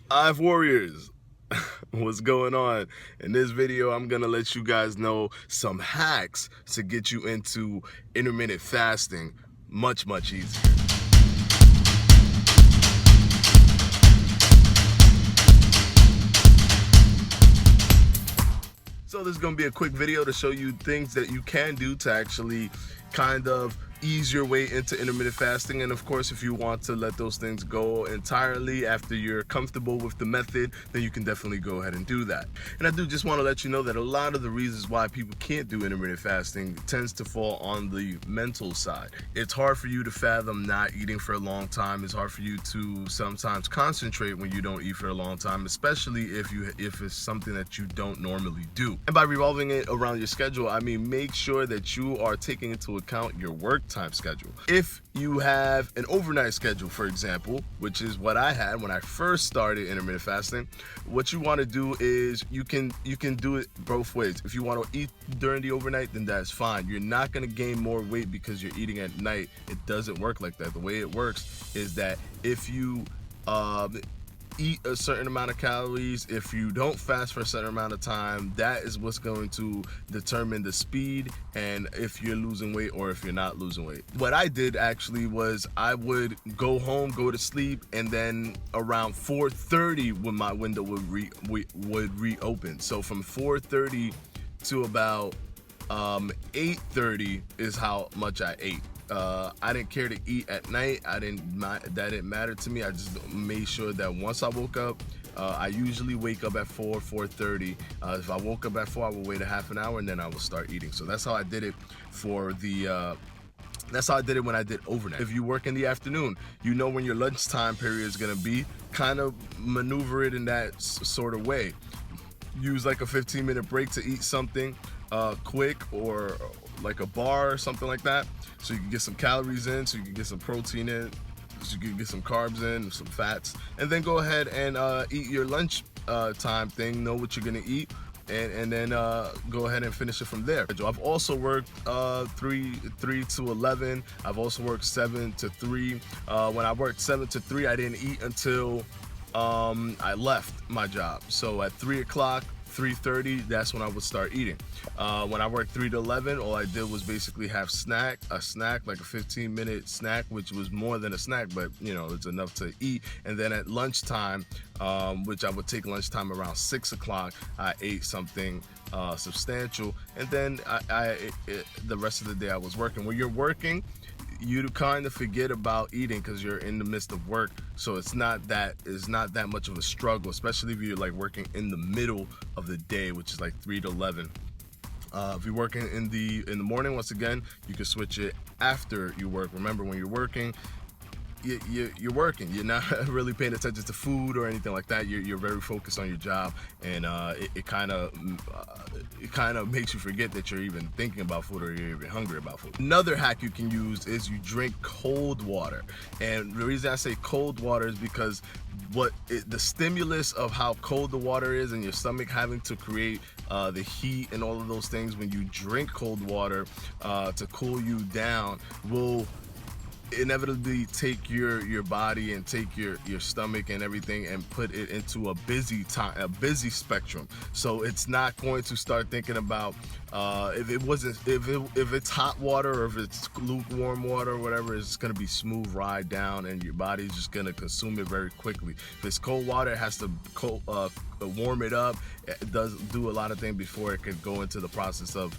Hive Warriors, what's going on? In this video, I'm gonna let you guys know some hacks to get you into intermittent fasting much easier. So this is going to be a quick video to show you things that you can do to actually kind of ease your way into intermittent fasting. And of course, if you want to let those things go entirely after you're comfortable with the method, then you can definitely go ahead and do that. And I do just want to let you know that a lot of the reasons why people can't do intermittent fasting tends to fall on the mental side. It's hard for you to fathom not eating for a long time. It's hard for you to sometimes concentrate when you don't eat for a long time, especially if it's something that you don't normally do. And by revolving it around your schedule, I mean make sure that you are taking into account your work time schedule. If you have an overnight schedule, for example, which is what I had when I first started intermittent fasting, what you want to do is you can do it both ways. If you want to eat during the overnight, then that's fine. You're not going to gain more weight because you're eating at night. It doesn't work like that. The way it works is that if you eat a certain amount of calories, if you don't fast for a certain amount of time, that is what's going to determine the speed and if you're losing weight or if you're not losing weight. What I did actually was I would go home, go to sleep, and then around 4:30 when my window would reopen. So from 4:30 to about 8:30 is how much I ate. I didn't care to eat at night. That didn't matter to me. I just made sure that once I woke up, I usually wake up at 4:30. If I woke up at 4, I would wait a half an hour and then I would start eating. So that's how I did it for the that's how I did it when I did overnight. If you work in the afternoon, you know when your lunchtime period is gonna be. Kind of maneuver it in that sort of way. Use like a 15-minute break to eat something quick, or like a bar or something like that, so you can get some calories in, so you can get some protein in, so you can get some carbs in, some fats, and then go ahead and eat your lunch time thing. Know what you're gonna eat, and then go ahead and finish it from there. I've also worked 3 to 11. I've also worked 7 to 3. When I worked 7 to 3, I didn't eat until I left my job. So at 3 o'clock, 3:30, that's when I would start eating. When I worked 3 to 11, all I did was basically have a snack, like a 15-minute snack, which was more than a snack, but you know, it's enough to eat. And then at lunchtime, which I would take lunchtime around 6 o'clock, I ate something substantial. And then the rest of the day I was working. When you're working, you kind of forget about eating because you're in the midst of work, so it's not that much of a struggle, especially if you're like working in the middle of the day, which is like 3 to 11. If you're working in the morning, once again, you can switch it after you work. Remember, when you're working, you're working. You're not really paying attention to food or anything like that. You're very focused on your job, and it kind of makes you forget that you're even thinking about food or you're even hungry about food. Another hack you can use is you drink cold water. And the reason I say cold water is because the stimulus of how cold the water is and your stomach having to create the heat and all of those things when you drink cold water to cool you down will inevitably take your body and take your stomach and everything and put it into a busy spectrum. So it's not going to start thinking about if it's hot water or if it's lukewarm water or whatever. It's going to be smooth ride down and your body's just going to consume it very quickly. If it's cold water, it has to warm it up. It does do a lot of things before it could go into the process of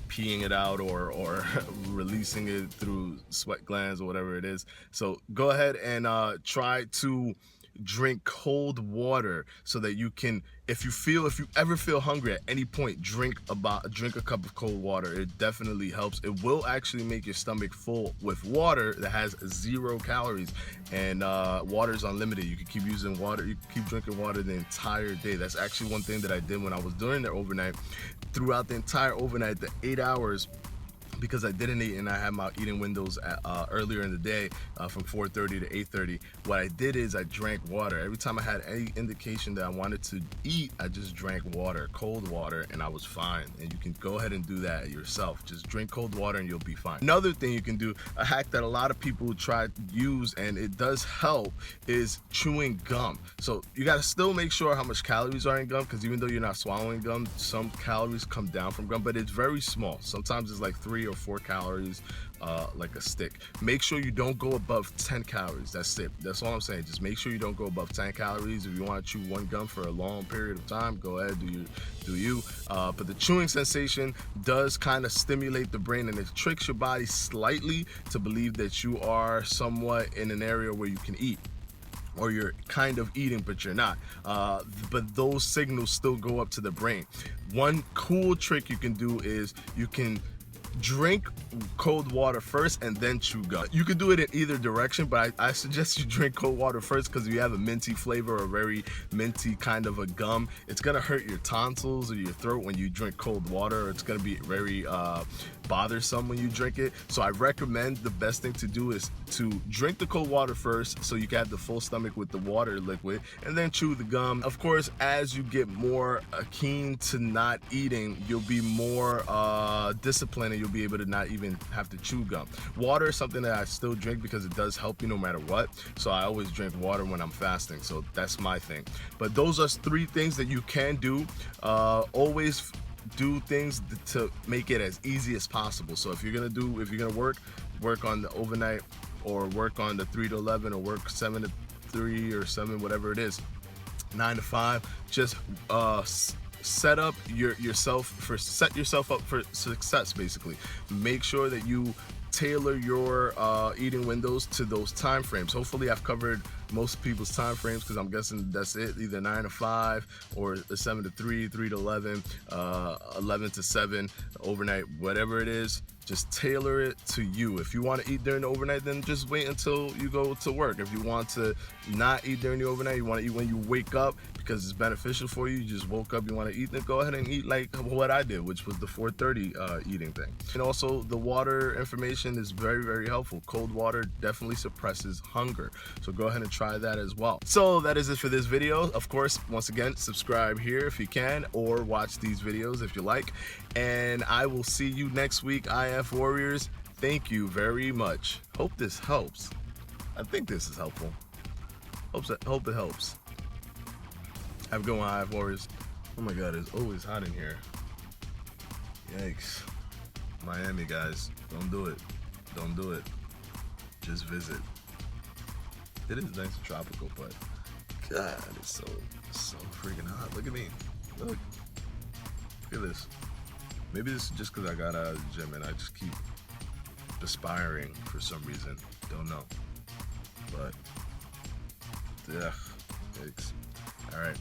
peeing it out or releasing it through sweat glands or whatever it is. So go ahead and try to drink cold water so that you can, if you ever feel hungry at any point, drink a cup of cold water. It definitely helps. It will actually make your stomach full with water that has 0 calories, and water is unlimited. You can keep using water, you can keep drinking water the entire day. That's actually one thing that I did when I was doing the overnight. Throughout the entire overnight, the 8 hours because I didn't eat and I had my eating windows earlier in the day from 4:30 to 8:30, what I did is I drank water. Every time I had any indication that I wanted to eat, I just drank water, cold water, and I was fine. And you can go ahead and do that yourself. Just drink cold water and you'll be fine. Another thing you can do, a hack that a lot of people try to use and it does help, is chewing gum. So you got to still make sure how much calories are in gum, because even though you're not swallowing gum, some calories come down from gum, but it's very small. Sometimes it's like 3 or 4 calories, like a stick. Make sure you don't go above 10 calories. That's it. That's all I'm saying. Just make sure you don't go above 10 calories. If you want to chew one gum for a long period of time, go ahead, do you. But the chewing sensation does kind of stimulate the brain, and it tricks your body slightly to believe that you are somewhat in an area where you can eat, or you're kind of eating but you're not, but those signals still go up to the brain. One cool trick you can do is you can drink cold water first and then chew gum. You can do it in either direction, but I suggest you drink cold water first, because if you have a minty flavor or very minty kind of a gum, it's gonna hurt your tonsils or your throat when you drink cold water. It's gonna be very bothersome when you drink it. So I recommend the best thing to do is to drink the cold water first, so you can have the full stomach with the water liquid, and then chew the gum. Of course, as you get more keen to not eating, you'll be more disciplined, and you'll be able to not even have to chew gum. Water is something that I still drink because it does help you no matter what. So I always drink water when I'm fasting. So that's my thing. But those are 3 things that you can do. Always do things to make it as easy as possible. So if you're gonna work on the overnight, or work on the 3 to 11, or work 7 to 3 or 7, whatever it is, 9 to 5, just set yourself up for success. Basically, make sure that you tailor your eating windows to those time frames. Hopefully I've covered most people's time frames, because I'm guessing that's it, either 9 to 5 or 7 to 3, 3 to 11, 11 to 7, overnight, whatever it is. Just tailor it to you. If you want to eat during the overnight, then just wait until you go to work. If you want to not eat during the overnight, you want to eat when you wake up because it's beneficial for you. You just woke up, you want to eat, then go ahead and eat like what I did, which was the 4:30 eating thing. And also the water information is very, very helpful. Cold water definitely suppresses hunger. So go ahead and try that as well. So that is it for this video. Of course, once again, subscribe here if you can, or watch these videos if you like. And I will see you next week, IF Warriors. Thank you very much. Hope this helps. I think this is helpful. Hope it helps. Have a good one, IF Warriors. Oh my God, it's always hot in here. Yikes. Miami, guys. Don't do it. Don't do it. Just visit. It is nice and tropical, but God, it's so freaking hot. Look at me. Look at this. Maybe this is just because I got out of the gym and I just keep perspiring for some reason. Don't know. But, yeah, yikes. All right.